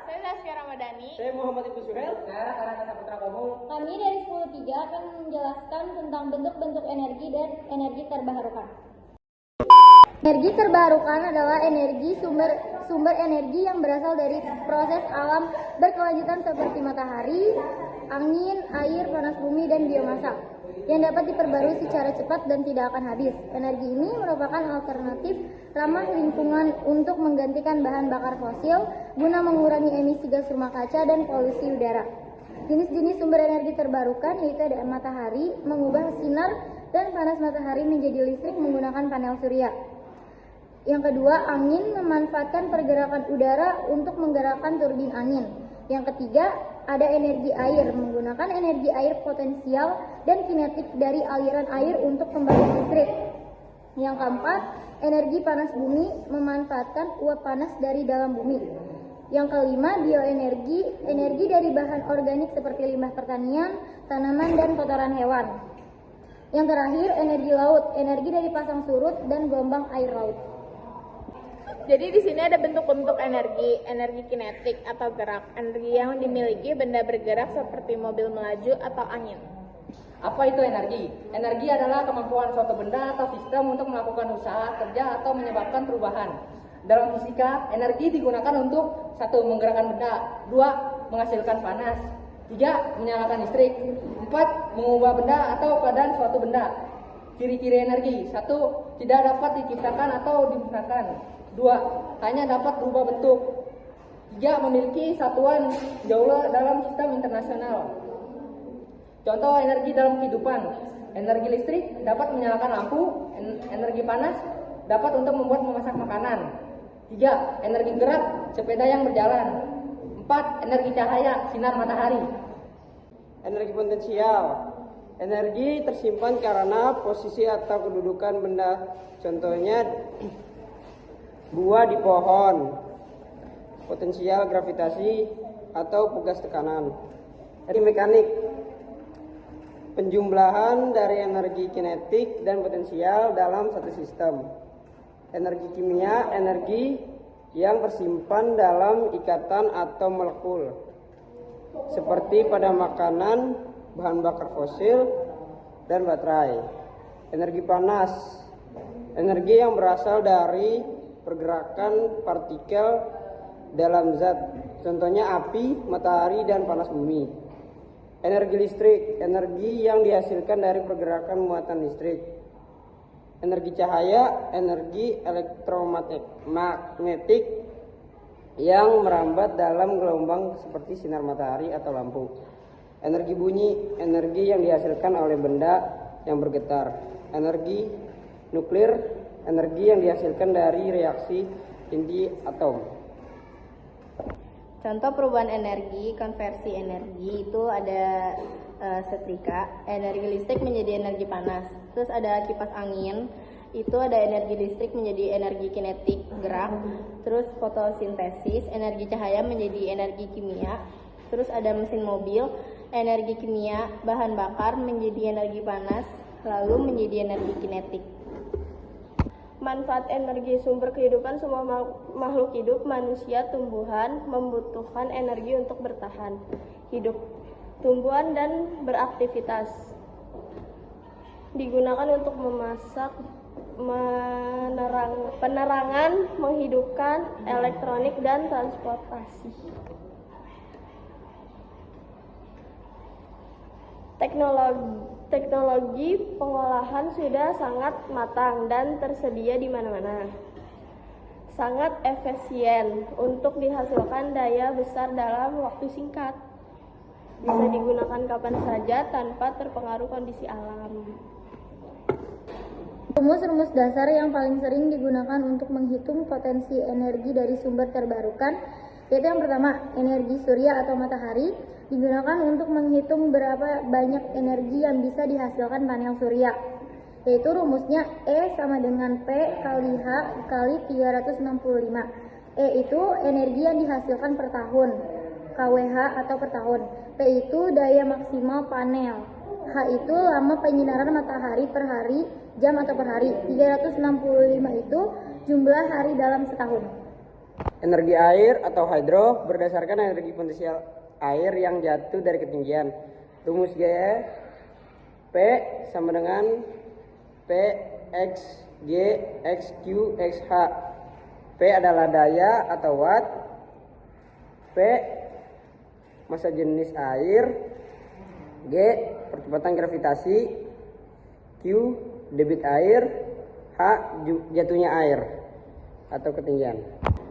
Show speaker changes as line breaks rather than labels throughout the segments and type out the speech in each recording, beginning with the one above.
Saya Zaskia Ramadhani.
Saya Muhammad Ibnu Suhel.
Saya Raka Saputra Komo.
Kami dari 10.3 akan menjelaskan tentang bentuk-bentuk energi dan energi terbarukan. Energi terbarukan adalah sumber energi yang berasal dari proses alam berkelanjutan seperti matahari, angin, air, panas bumi, dan biomasa yang dapat diperbarui secara cepat dan tidak akan habis. Energi ini merupakan alternatif ramah lingkungan untuk menggantikan bahan bakar fosil guna mengurangi emisi gas rumah kaca dan polusi udara. Jenis-jenis sumber energi terbarukan yaitu ada matahari, mengubah sinar dan panas matahari menjadi listrik menggunakan panel surya. Yang kedua, angin, memanfaatkan pergerakan udara untuk menggerakkan turbin angin. Yang ketiga, ada energi air, menggunakan energi air potensial dan kinetik dari aliran air untuk pembangkit listrik. Yang keempat, energi panas bumi, memanfaatkan uap panas dari dalam bumi. Yang kelima, bioenergi, energi dari bahan organik seperti limbah pertanian, tanaman, dan kotoran hewan. Yang terakhir, energi laut, energi dari pasang surut dan gelombang air laut.
Jadi di sini ada bentuk-bentuk energi kinetik atau gerak, energi yang dimiliki benda bergerak seperti mobil melaju atau angin.
Apa itu energi? Energi adalah kemampuan suatu benda atau sistem untuk melakukan usaha, kerja, atau menyebabkan perubahan. Dalam fisika, energi digunakan untuk 1. Menggerakkan benda, 2. Menghasilkan panas, 3. Menyalakan listrik, 4. Mengubah benda atau keadaan suatu benda. Ciri-ciri energi: 1. Tidak dapat diciptakan atau dimusnahkan, 2. Hanya dapat berubah bentuk, 3. Memiliki satuan jauh dalam sistem internasional. Contoh energi dalam kehidupan: energi listrik dapat menyalakan lampu, energi panas dapat untuk memasak makanan, 3. Energi gerak, sepeda yang berjalan, 4. Energi cahaya, sinar matahari.
Energi potensial, energi tersimpan karena posisi atau kedudukan benda. Contohnya buah di pohon, potensial gravitasi atau pegas tekanan. Energi mekanik, penjumlahan dari energi kinetik dan potensial dalam satu sistem. Energi kimia, energi yang tersimpan dalam ikatan atau molekul, seperti pada makanan, bahan bakar fosil, dan baterai. Energi panas, energi yang berasal dari pergerakan partikel dalam zat, contohnya api, matahari, dan panas bumi. Energi listrik, energi yang dihasilkan dari pergerakan muatan listrik. Energi cahaya, energi elektromagnetik yang merambat dalam gelombang seperti sinar matahari atau lampu. Energi bunyi, energi yang dihasilkan oleh benda yang bergetar. Energi nuklir, energi yang dihasilkan dari reaksi inti atom.
Contoh perubahan energi, konversi energi itu ada setrika, energi listrik menjadi energi panas. Terus ada kipas angin, itu ada energi listrik menjadi energi kinetik, gerak. Terus fotosintesis, energi cahaya menjadi energi kimia. Terus ada mesin mobil, energi kimia, bahan bakar menjadi energi panas, lalu menjadi energi kinetik.
Manfaat energi sumber kehidupan: semua makhluk hidup, manusia, tumbuhan membutuhkan energi untuk bertahan hidup, tumbuhan dan beraktivitas. Digunakan untuk memasak, penerangan, menghidupkan, elektronik, dan transportasi. Teknologi pengolahan sudah sangat matang dan tersedia di mana-mana. Sangat efisien untuk dihasilkan daya besar dalam waktu singkat. Bisa digunakan kapan saja tanpa terpengaruh kondisi alam.
Rumus-rumus dasar yang paling sering digunakan untuk menghitung potensi energi dari sumber terbarukan yaitu yang pertama, energi surya atau matahari digunakan untuk menghitung berapa banyak energi yang bisa dihasilkan panel surya. Yaitu rumusnya E sama dengan P kali H kali 365. E itu energi yang dihasilkan per tahun, kWh atau per tahun. P itu daya maksimal panel. H itu lama penyinaran matahari per hari, jam atau per hari. 365 itu jumlah hari dalam setahun.
Energi air atau hydro berdasarkan energi potensial air yang jatuh dari ketinggian. Rumus G, P sama dengan P X G X Q X H. P adalah daya atau watt, P massa jenis air, G percepatan gravitasi, Q debit air, H jatuhnya air atau ketinggian.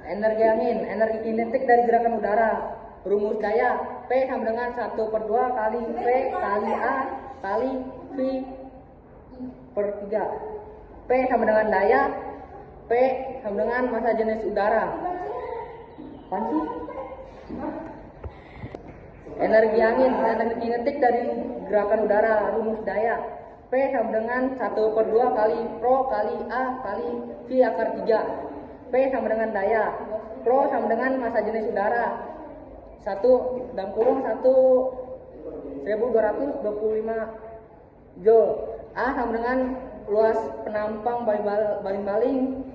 Energi angin, energi kinetik dari gerakan udara. Rumus daya P sama dengan 1/2 kali P kali A kali V per 3. P sama dengan daya, P sama dengan massa jenis udara. Apaan sih? Energi angin, energi kinetik dari gerakan udara. Rumus daya P sama dengan 1/2 kali Pro kali A kali V akar 3. P sama dengan daya, Pro sama dengan massa jenis udara. 1/1225 Joule. A sama dengan luas penampang baling-baling.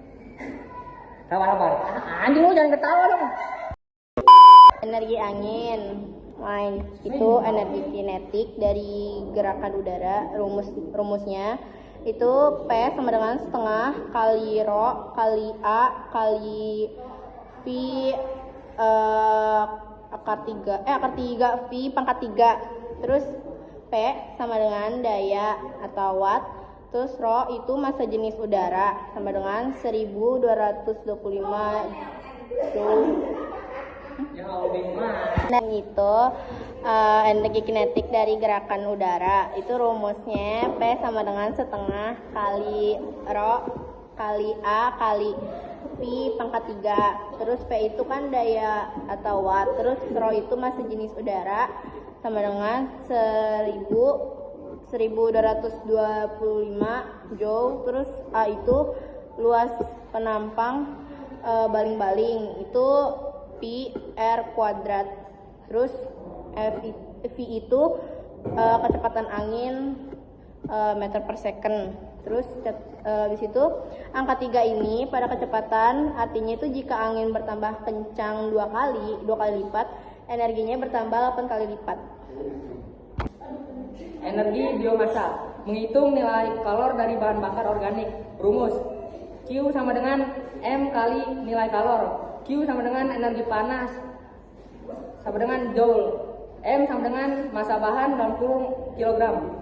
Sabar. Anjing lu jangan ketawa dong.
Energi angin itu energi kinetik dari gerakan udara. Rumusnya itu P sama dengan setengah kali rho kali A kali V akar 3 V pangkat 3. Terus P sama dengan daya atau watt. Terus rho itu massa jenis udara sama dengan 1225 Joule. Dan itu energi kinetik dari gerakan udara. Itu rumusnya P sama dengan setengah kali rho kali A kali V pangkat 3. Terus P itu kan daya atau watt. Terus rho itu massa jenis udara sama dengan 1225 Joule. Terus A itu luas penampang baling-baling, itu pi r kuadrat. Terus V itu kecepatan angin meter per second. Terus di situ angka 3 ini pada kecepatan, artinya itu jika angin bertambah kencang 2 kali lipat, energinya bertambah 8 kali lipat.
Energi biomassa, menghitung nilai kalor dari bahan bakar organik. Rumus Q sama dengan M kali nilai kalor. Q sama dengan energi panas sama dengan Joule. M sama dengan massa bahan dalam kurung kilogram.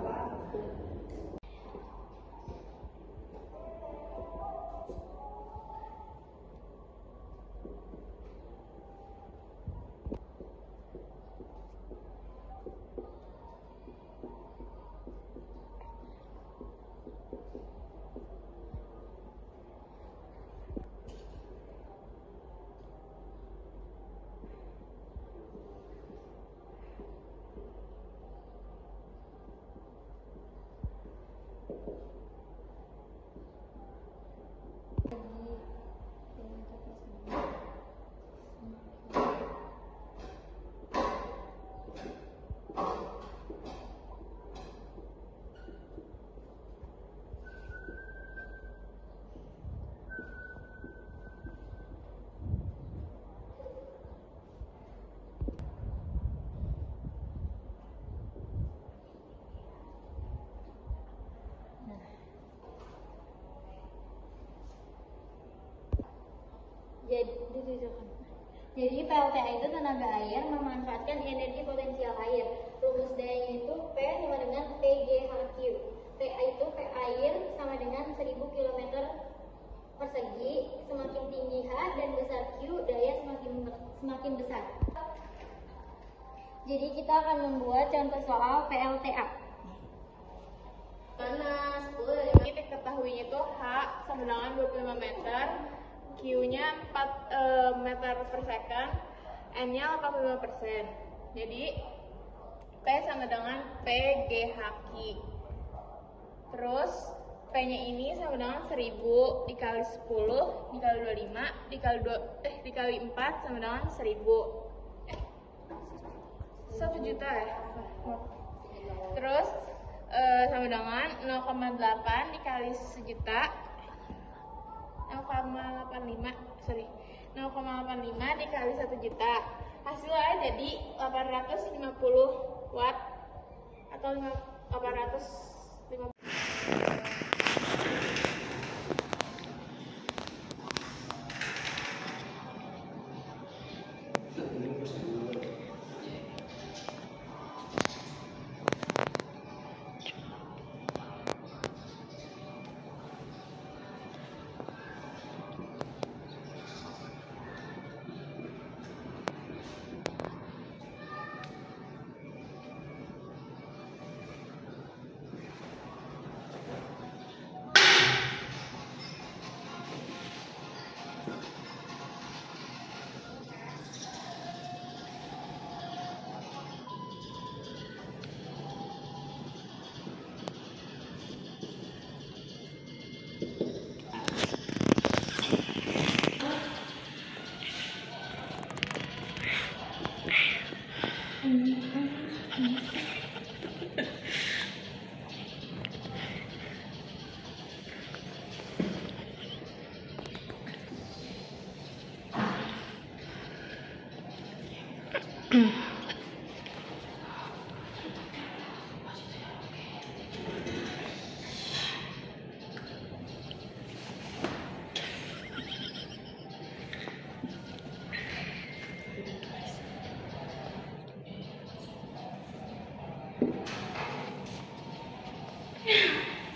Jadi PLTA itu tenaga air memanfaatkan energi potensial air. Rumus dayanya itu P sama dengan PGHQ. P itu P air sama dengan 1000 km persegi. Semakin tinggi H dan besar Q, daya semakin besar. Jadi kita akan membuat contoh soal PLTA.
Karena 10 dari diketahuinya itu H sama dengan 25 meter, Q-nya 4 meter per second, N-nya 85%. Jadi P sama dengan PGHQ. Terus P-nya ini sama dengan 1000 dikali 10 dikali 25 dikali 4 sama dengan 1000. 1 juta ya. Terus sama dengan 0,8 dikali 1 juta 0,85
0,85 dikali 1 juta. Hasilnya jadi 850 watt atau 850.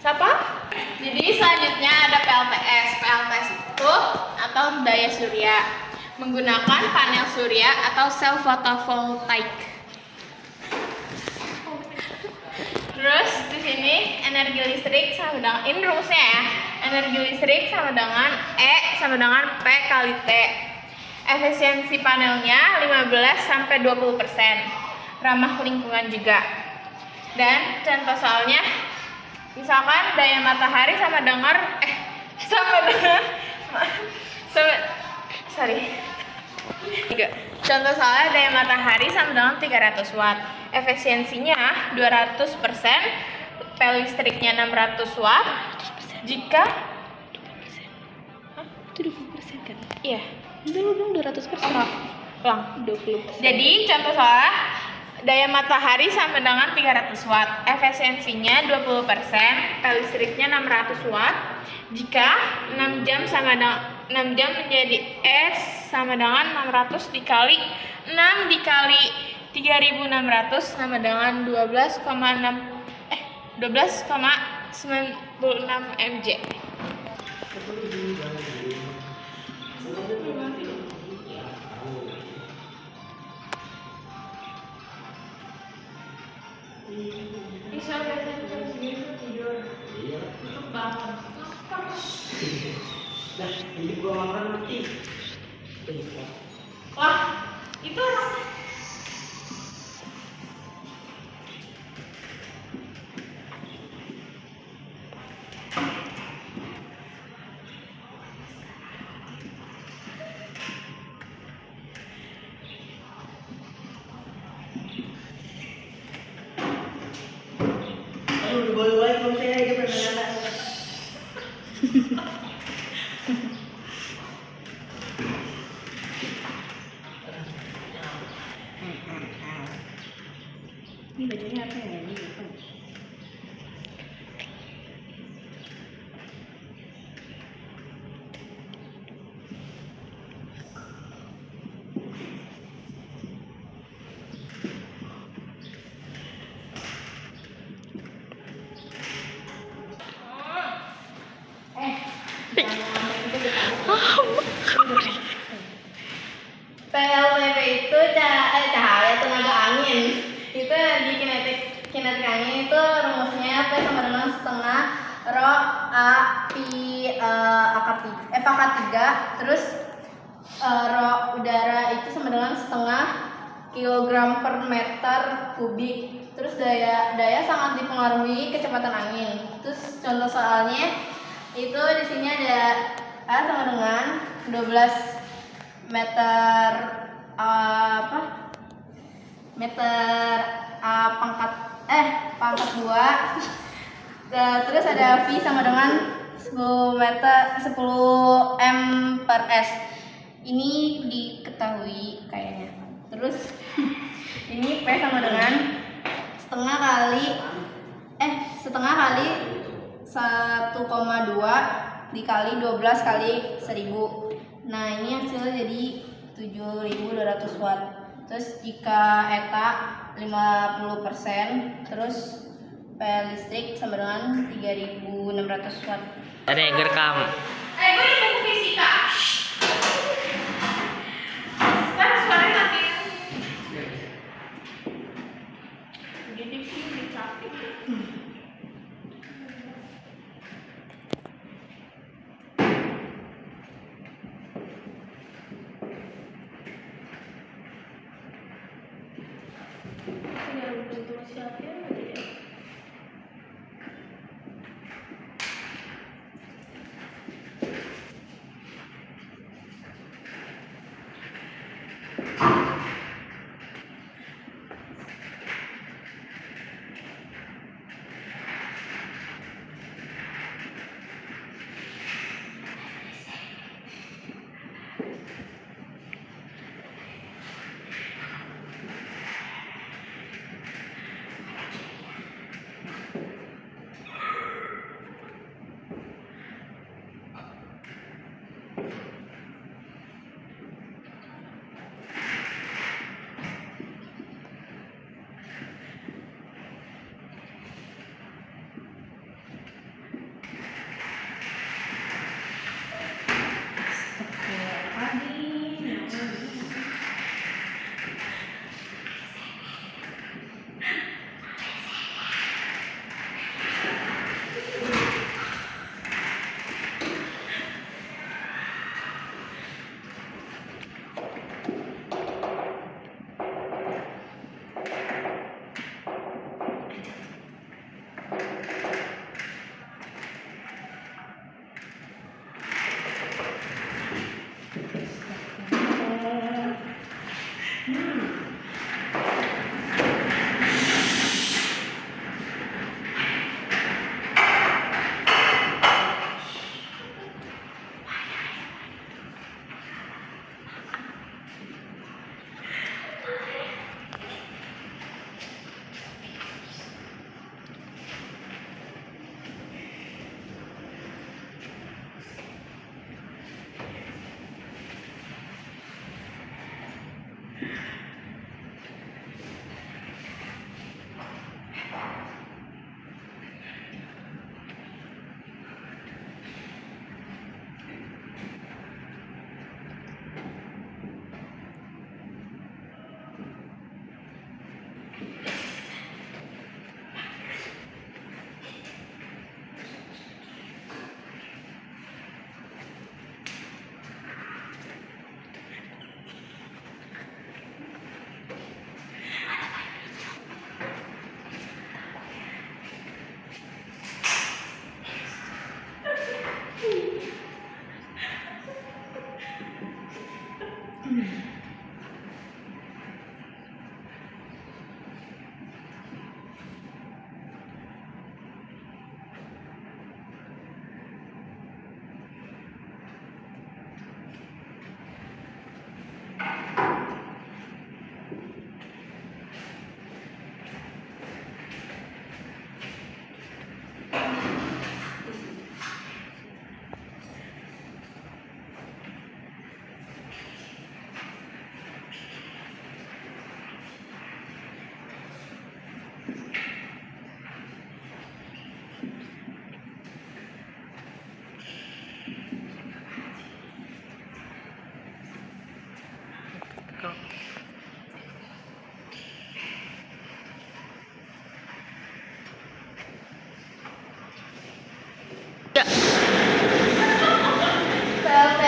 Siapa? Jadi selanjutnya ada PLTS. PLTS itu atau daya surya menggunakan panel surya atau sel fotovoltaik. Terus di sini energi listrik sama dengan ini rumusnya ya. Energi listrik sama dengan E sama dengan P kali T. Efisiensi panelnya 15 sampai 20%. Ramah lingkungan juga. Dan contoh soalnya misalkan daya matahari sama dengan Contoh soalnya daya matahari sama dengan 300 watt. Efisiensinya 200%, pel listriknya 600 watt. Jika
Itu 20% kan?
iya,
Dulu dong 200%.
ulang.
20%.
Jadi contoh soalnya daya matahari sama dengan 300 watt. Efisiensinya 20%, pel listriknya 600 watt. Jika 6 jam sama dengan 6 jam menjadi S sama dengan 600 dikali 6 dikali 3600 sama dengan 12,96 mJ. Bisa biasanya jam segini tidur. Untuk bangun.
Nah, ini gua makan nanti.
Wah, itu
Aduh, dibawa-bawa kalau saya aja pernah.
Ini bajunya apa ya? Ini apa?
PLTP itu cahaya tenaga angin. Itu di kinetik angin itu rumusnya P sama dengan setengah rho A pi pangkat 3. Terus rho udara itu sama dengan setengah kilogram per meter kubik. Terus daya sangat dipengaruhi kecepatan angin. Terus contoh soalnya itu di sini ada A sama dengan 12 meter pangkat 2. Terus ada V sama dengan 10 m per S. Ini diketahui kayaknya. Terus ini P sama dengan setengah kali 1,2 dikali 12 kali 1000. Nah, ini hasilnya jadi 7.200 watt. Terus jika eta 50%, terus P listrik sama dengan 3.600 watt.
Ada yang ngerekam.
Gue di buku fisika. Kan suaranya nanti. Jadi sih dicapik.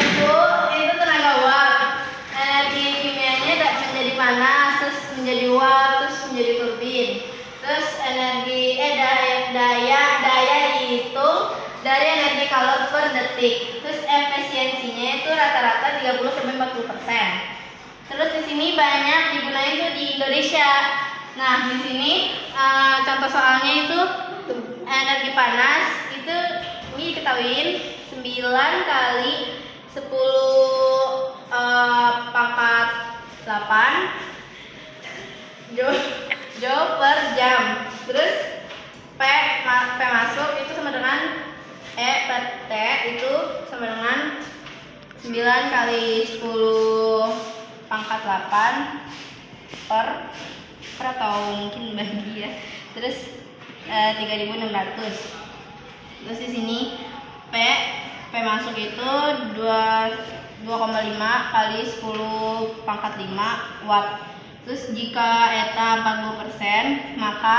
Itu tenaga uap. Energi kimianya menjadi panas, terus menjadi uap, terus menjadi turbin. Terus daya dihitung dari energi kalor per detik. Terus efisiensinya itu rata-rata 30-40%. Terus di sini banyak digunakan itu di Indonesia. Nah, di sini contoh soalnya itu energi panas itu ini diketahuin 9 kali 10 pangkat 8 Joule per jam. Terus P masuk itu sama dengan E per T itu sama dengan 9 kali 10 pangkat 8 per atau mungkin bagi ya. Terus 3.600. Terus di sini P masuk itu 2,5 kali 10 pangkat 5 watt. Terus jika eta 40%, maka